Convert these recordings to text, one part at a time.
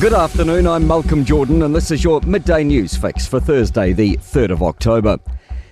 Good afternoon, I'm Malcolm Jordan and this is your midday news fix for Thursday the 3rd of October.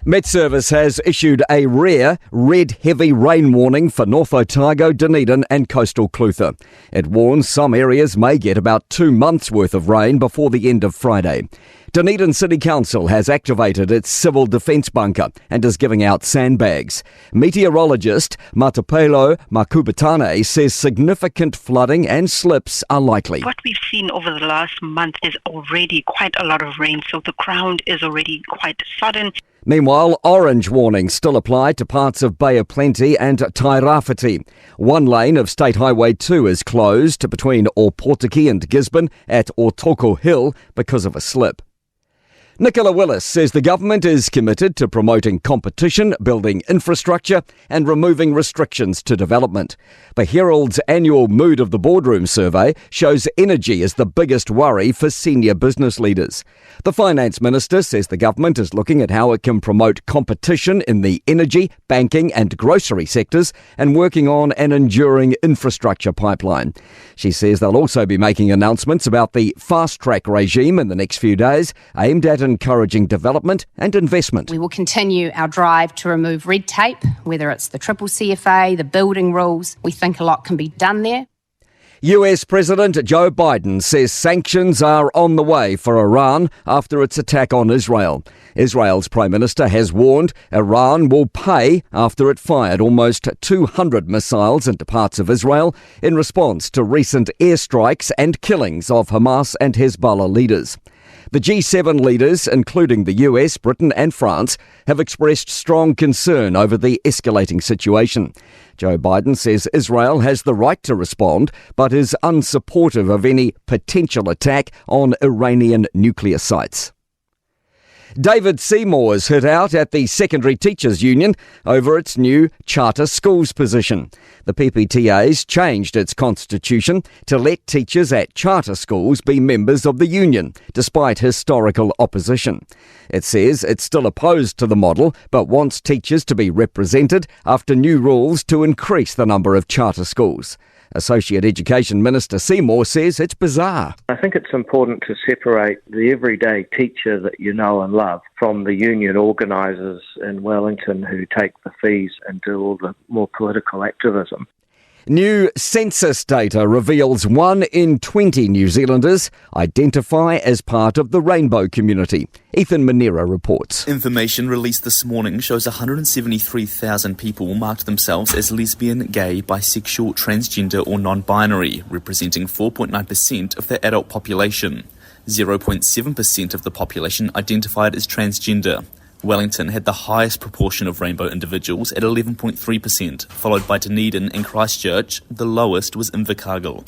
Met Service has issued a rare red heavy rain warning for North Otago, Dunedin and coastal Clutha. It warns some areas may get about 2 months worth of rain before the end of Friday. Dunedin City Council has activated its civil defence bunker and is giving out sandbags. Meteorologist Matapelo Makubitane says significant flooding and slips are likely. What we've seen over the last month is already quite a lot of rain, so the ground is already quite sodden. Meanwhile, orange warnings still apply to parts of Bay of Plenty and Tairāwhiti. One lane of State Highway 2 is closed between Ōpōtiki and Gisborne at Otoko Hill because of a slip. Nicola Willis says the government is committed to promoting competition, building infrastructure and removing restrictions to development. The Herald's annual Mood of the Boardroom survey shows energy is the biggest worry for senior business leaders. The Finance Minister says the government is looking at how it can promote competition in the energy, banking and grocery sectors and working on an enduring infrastructure pipeline. She says they'll also be making announcements about the fast-track regime in the next few days, aimed at encouraging development and investment. We will continue our drive to remove red tape, whether it's the Triple CFA, the building rules. We think a lot can be done there. US President Joe Biden says sanctions are on the way for Iran after its attack on Israel. Israel's Prime Minister has warned Iran will pay after it fired almost 200 missiles into parts of Israel in response to recent airstrikes and killings of Hamas and Hezbollah leaders. The G7 leaders, including the US, Britain and France, have expressed strong concern over the escalating situation. Joe Biden says Israel has the right to respond, but is unsupportive of any potential attack on Iranian nuclear sites. David Seymour is hit out at the Secondary Teachers Union over its new charter schools position. The PPTA's changed its constitution to let teachers at charter schools be members of the union, despite historical opposition. It says it's still opposed to the model, but wants teachers to be represented after new rules to increase the number of charter schools. Associate Education Minister Seymour says it's bizarre. I think it's important to separate the everyday teacher that you know and love from the union organisers in Wellington who take the fees and do all the more political activism. New census data reveals 1 in 20 New Zealanders identify as part of the rainbow community. Ethan Manera reports. Information released this morning shows 173,000 people marked themselves as lesbian, gay, bisexual, transgender or non-binary, representing 4.9% of the adult population. 0.7% of the population identified as transgender. Wellington had the highest proportion of rainbow individuals at 11.3%, followed by Dunedin and Christchurch. The lowest was Invercargill.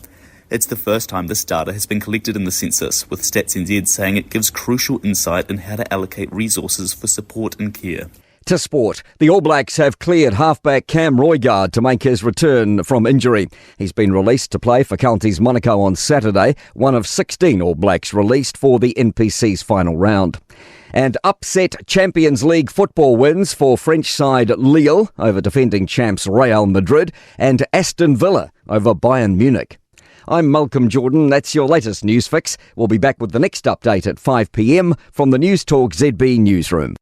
It's the first time this data has been collected in the census, with Stats NZ saying it gives crucial insight in how to allocate resources for support and care. To sport, the All Blacks have cleared halfback Cam Roigard to make his return from injury. He's been released to play for Counties Monaco on Saturday, one of 16 All Blacks released for the NPC's final round. And upset Champions League football wins for French side Lille over defending champs Real Madrid and Aston Villa over Bayern Munich. I'm Malcolm Jordan. That's your latest news fix. We'll be back with the next update at 5 p.m. from the Newstalk ZB newsroom.